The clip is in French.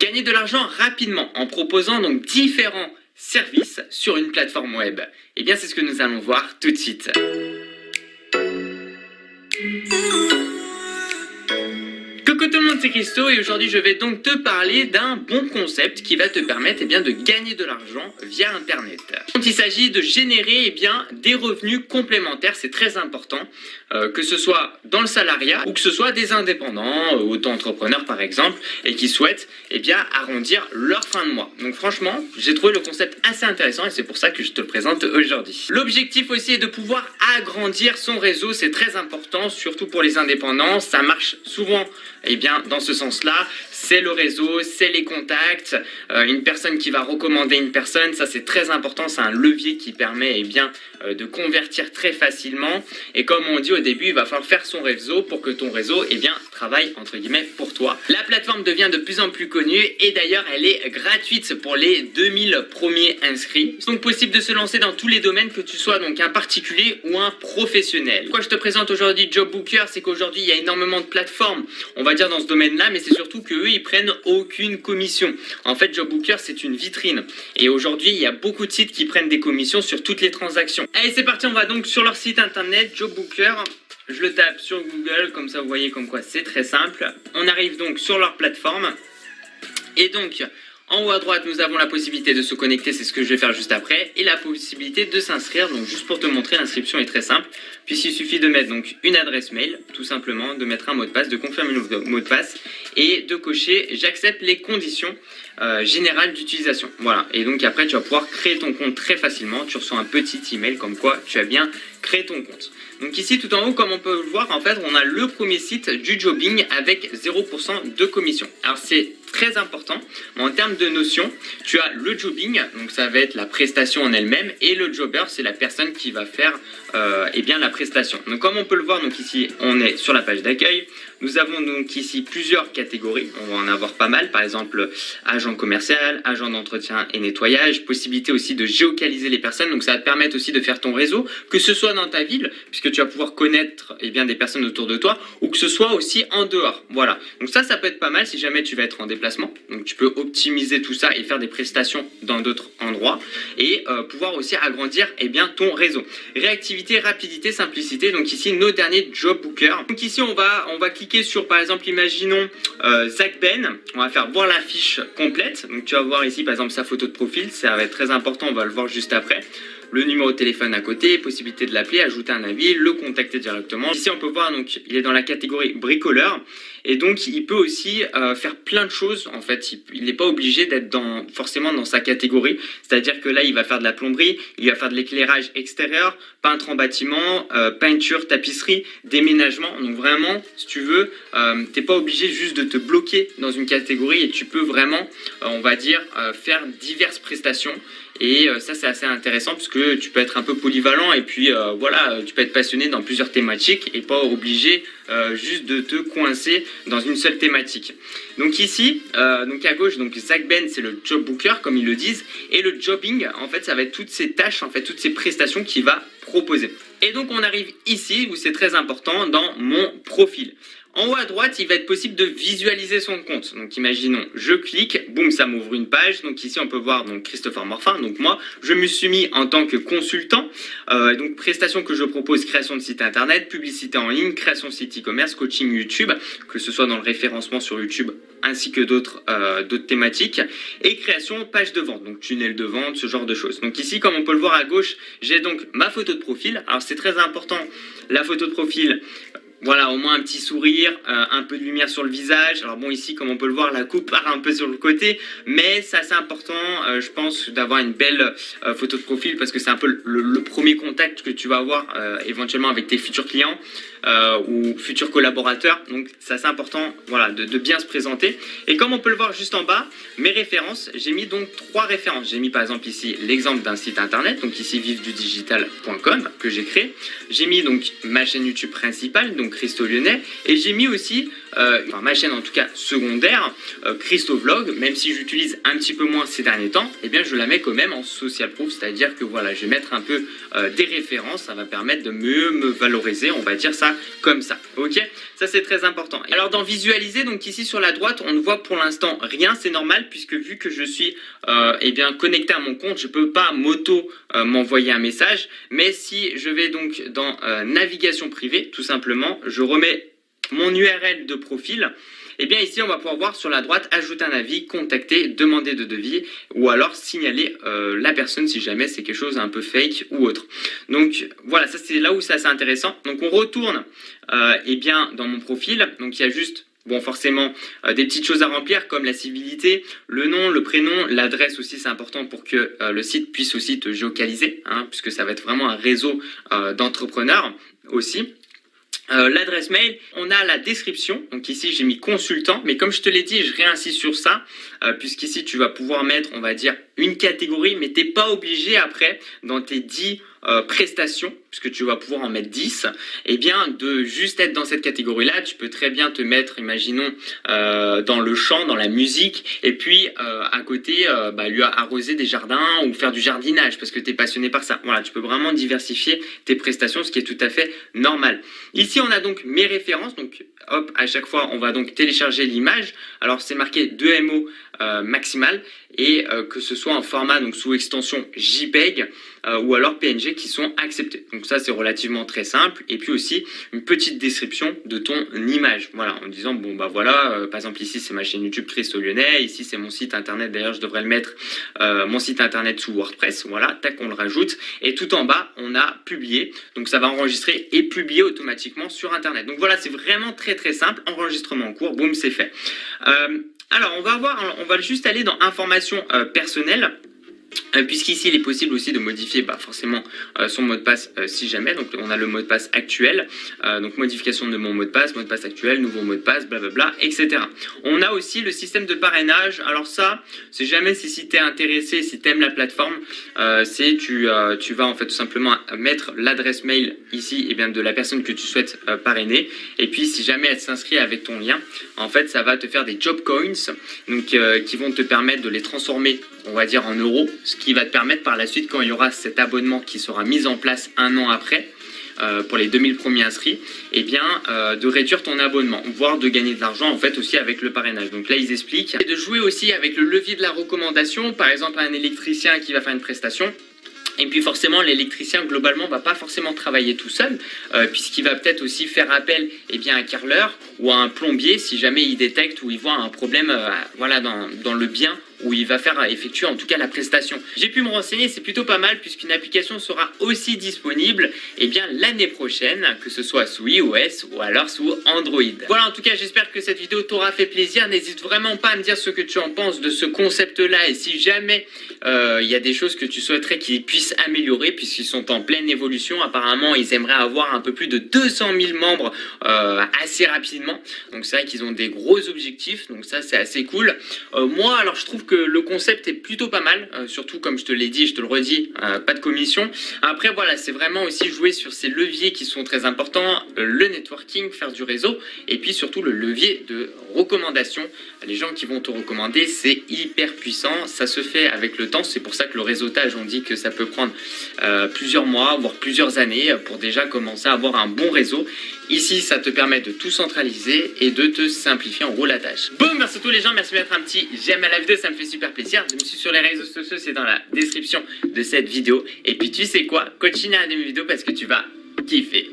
Gagner de l'argent rapidement en proposant donc différents services sur une plateforme web. Eh bien, c'est ce que nous allons voir tout de suite. Coucou tout le monde, c'est Christo et aujourd'hui je vais donc te parler d'un bon concept qui va te permettre de gagner de l'argent via internet. Donc, il s'agit de générer des revenus complémentaires, c'est très important, que ce soit dans le salariat ou que ce soit des indépendants, auto-entrepreneurs par exemple, et qui souhaitent arrondir leur fin de mois. Donc franchement, j'ai trouvé le concept assez intéressant et c'est pour ça que je te le présente aujourd'hui. L'objectif aussi est de pouvoir agrandir son réseau, c'est très important, surtout pour les indépendants, ça marche souvent dans ce sens-là, c'est le réseau, c'est les contacts, une personne qui va recommander une personne, ça c'est très important, c'est un levier qui permet de convertir très facilement. Et comme on dit au début, il va falloir faire son réseau pour que ton réseau travaille entre guillemets pour toi. La plateforme devient de plus en plus connue et d'ailleurs elle est gratuite pour les 2000 premiers inscrits. C'est donc possible de se lancer dans tous les domaines, que tu sois donc un particulier ou un professionnel. Pourquoi je te présente aujourd'hui Job Booker, c'est qu'aujourd'hui il y a énormément de plateformes, on va dire dans ce domaine-là, mais c'est surtout qu'eux ils prennent aucune commission. En fait, Job Booker c'est une vitrine et aujourd'hui il y a beaucoup de sites qui prennent des commissions sur toutes les transactions. Allez, c'est parti, on va donc sur leur site internet Job Booker. Je le tape sur Google, comme ça vous voyez comme quoi c'est très simple. On arrive donc sur leur plateforme et donc en haut à droite, nous avons la possibilité de se connecter, c'est ce que je vais faire juste après, et la possibilité de s'inscrire. Donc juste pour te montrer, l'inscription est très simple, puisqu'il suffit de mettre donc une adresse mail, tout simplement, de mettre un mot de passe, de confirmer le mot de passe, et de cocher j'accepte les conditions générales d'utilisation. Voilà, et donc après tu vas pouvoir créer ton compte très facilement, tu reçois un petit email comme quoi tu as bien créé ton compte. Donc ici tout en haut, comme on peut le voir, en fait on a le premier site du jobbing avec 0% de commission. Alors c'est très important, mais en termes de notion, tu as le jobbing, donc ça va être la prestation en elle-même, et le jobber, c'est la personne qui va faire la prestation. Donc comme on peut le voir, donc ici on est sur la page d'accueil. Nous avons donc ici plusieurs catégories, on va en avoir pas mal, par exemple agent commercial, agent d'entretien et nettoyage, possibilité aussi de géolocaliser les personnes, donc ça va te permettre aussi de faire ton réseau, que ce soit dans ta ville, puisque tu vas pouvoir connaître des personnes autour de toi, ou que ce soit aussi en dehors. Voilà, donc ça peut être pas mal si jamais tu vas être en déplacement, donc tu peux optimiser tout ça et faire des prestations dans d'autres endroits, et pouvoir aussi agrandir ton réseau. Réactivité, rapidité, simplicité, donc ici nos derniers Job Booker. Donc ici on va cliquer sur par exemple, imaginons Zach Ben, on va faire voir la fiche complète, donc tu vas voir ici par exemple sa photo de profil, ça va être très important, on va le voir juste après. Le numéro de téléphone à côté, possibilité de l'appeler, ajouter un avis, le contacter directement. Ici on peut voir donc il est dans la catégorie bricoleur et donc il peut aussi faire plein de choses en fait. Il n'est pas obligé d'être forcément dans sa catégorie, c'est-à-dire que là il va faire de la plomberie, il va faire de l'éclairage extérieur, peintre en bâtiment, peinture, tapisserie, déménagement. Donc vraiment si tu veux, t'es pas obligé juste de te bloquer dans une catégorie et tu peux vraiment faire diverses prestations. Et ça c'est assez intéressant parce que tu peux être un peu polyvalent et puis tu peux être passionné dans plusieurs thématiques et pas obligé juste de te coincer dans une seule thématique. Donc ici, donc à gauche, donc Zach Ben c'est le job booker comme ils le disent, et le jobbing en fait ça va être toutes ces tâches, en fait toutes ces prestations qu'il va proposer. Et donc on arrive ici où c'est très important dans mon profil. En haut à droite, il va être possible de visualiser son compte. Donc imaginons, je clique, boum, ça m'ouvre une page. Donc ici, on peut voir donc Christopher Morfin. Donc moi, je me suis mis en tant que consultant. Donc prestations que je propose, création de site internet, publicité en ligne, création de site e-commerce, coaching YouTube, que ce soit dans le référencement sur YouTube ainsi que d'autres thématiques, et création page de vente, donc tunnel de vente, ce genre de choses. Donc ici, comme on peut le voir à gauche, j'ai donc ma photo de profil. Alors c'est très important, la photo de profil. Voilà, au moins un petit sourire, un peu de lumière sur le visage. Alors bon, ici, comme on peut le voir, la coupe part un peu sur le côté, mais c'est assez important, je pense, d'avoir une belle photo de profil parce que c'est un peu le premier contact que tu vas avoir éventuellement avec tes futurs clients ou futurs collaborateurs. Donc, c'est assez important, voilà, de bien se présenter. Et comme on peut le voir juste en bas, mes références, j'ai mis donc 3 références. J'ai mis par exemple ici l'exemple d'un site internet, donc ici vivdudigital.com que j'ai créé. J'ai mis donc ma chaîne YouTube principale, donc donc Christo Lyonnais, et j'ai mis aussi, enfin ma chaîne en tout cas secondaire, Christo Vlog, même si j'utilise un petit peu moins ces derniers temps, eh bien je la mets quand même en social proof, c'est-à-dire que voilà, je vais mettre un peu des références, ça va permettre de mieux me valoriser, on va dire ça comme ça, ok? Ça c'est très important. Alors dans visualiser, donc ici sur la droite, on ne voit pour l'instant rien, c'est normal, puisque vu que je suis eh bien connecté à mon compte, je peux pas m'envoyer un message, mais si je vais donc dans navigation privée, tout simplement, je remets mon URL de profil, et bien ici on va pouvoir voir sur la droite ajouter un avis, contacter, demander de devis ou alors signaler la personne si jamais c'est quelque chose un peu fake ou autre. Donc voilà, ça c'est là où c'est assez intéressant. Donc on retourne eh bien dans mon profil, donc il y a juste bon, forcément, des petites choses à remplir comme la civilité, le nom, le prénom, l'adresse aussi, c'est important pour que le site puisse aussi te géolocaliser, hein, puisque ça va être vraiment un réseau d'entrepreneurs aussi. L'adresse mail, on a la description, donc ici j'ai mis consultant, mais comme je te l'ai dit, je réinsiste sur ça, puisqu'ici tu vas pouvoir mettre, on va dire, une catégorie, mais tu n'es pas obligé après, dans tes 10 prestations, puisque tu vas pouvoir en mettre 10, et bien de juste être dans cette catégorie-là, tu peux très bien te mettre, imaginons, dans le chant, dans la musique, et puis à côté, lui arroser des jardins ou faire du jardinage, parce que tu es passionné par ça. Voilà, tu peux vraiment diversifier tes prestations, ce qui est tout à fait normal. Ici, on a donc mes références, donc hop, à chaque fois, on va donc télécharger l'image. Alors, c'est marqué 2 MO maximal, et que ce soit en format, donc sous extension JPEG, ou alors PNG qui sont acceptés. Donc ça c'est relativement très simple, et puis aussi une petite description de ton image, voilà, en disant bon bah voilà, par exemple ici c'est ma chaîne YouTube Christo Lyonnais, ici c'est mon site internet, d'ailleurs je devrais le mettre, mon site internet sous WordPress, voilà, tac, on le rajoute, et tout en bas on a publié, donc ça va enregistrer et publier automatiquement sur internet. Donc voilà, c'est vraiment très très simple, enregistrement en cours, boum, c'est fait. Alors on va juste aller dans informations personnelles. Puisqu'ici il est possible aussi de modifier forcément son mot de passe si jamais, donc on a le mot de passe actuel, donc modification de mon mot de passe actuel, nouveau mot de passe, blablabla, etc. On a aussi le système de parrainage. Alors ça, c'est jamais si tu es intéressé, si tu aimes la plateforme, tu vas en fait tout simplement mettre l'adresse mail ici, et bien de la personne que tu souhaites parrainer, et puis si jamais elle s'inscrit avec ton lien, en fait ça va te faire des job coins, donc qui vont te permettre de les transformer, on va dire, en euros, ce qui va te permettre par la suite, quand il y aura cet abonnement qui sera mis en place un an après, pour les 2000 premiers inscrits, eh bien, de réduire ton abonnement, voire de gagner de l'argent en fait aussi avec le parrainage. Donc là ils expliquent, et de jouer aussi avec le levier de la recommandation, par exemple un électricien qui va faire une prestation. Et puis forcément, l'électricien globalement va pas forcément travailler tout seul, puisqu'il va peut-être aussi faire appel à un carreleur ou à un plombier si jamais il détecte ou il voit un problème voilà, dans le bien où il va faire effectuer en tout cas la prestation. J'ai pu me renseigner, c'est plutôt pas mal, puisqu'une application sera aussi disponible l'année prochaine, que ce soit sous iOS ou alors sous Android. Voilà, en tout cas j'espère que cette vidéo t'aura fait plaisir. N'hésite vraiment pas à me dire ce que tu en penses de ce concept-là, et si jamais il y a des choses que tu souhaiterais qu'ils puissent améliorer, puisqu'ils sont en pleine évolution. Apparemment ils aimeraient avoir un peu plus de 200 000 membres assez rapidement, donc c'est vrai qu'ils ont des gros objectifs, donc ça c'est assez cool. Moi alors je trouve que le concept est plutôt pas mal, surtout comme je te l'ai dit, je te le redis, pas de commission. Après voilà, c'est vraiment aussi jouer sur ces leviers qui sont très importants, le networking, faire du réseau, et puis surtout le levier de recommandation. Les gens qui vont te recommander, c'est hyper puissant, ça se fait avec le temps, c'est pour ça que le réseautage, on dit que ça peut prendre plusieurs mois, voire plusieurs années pour déjà commencer à avoir un bon réseau. Ici, ça te permet de tout centraliser et de te simplifier en gros la tâche. Bon, merci à tous les gens, merci de mettre un petit j'aime à la vidéo, ça me fait super plaisir. De me suivre sur les réseaux sociaux, c'est dans la description de cette vidéo. Et puis tu sais quoi, continue à regarder mes vidéos parce que tu vas kiffer.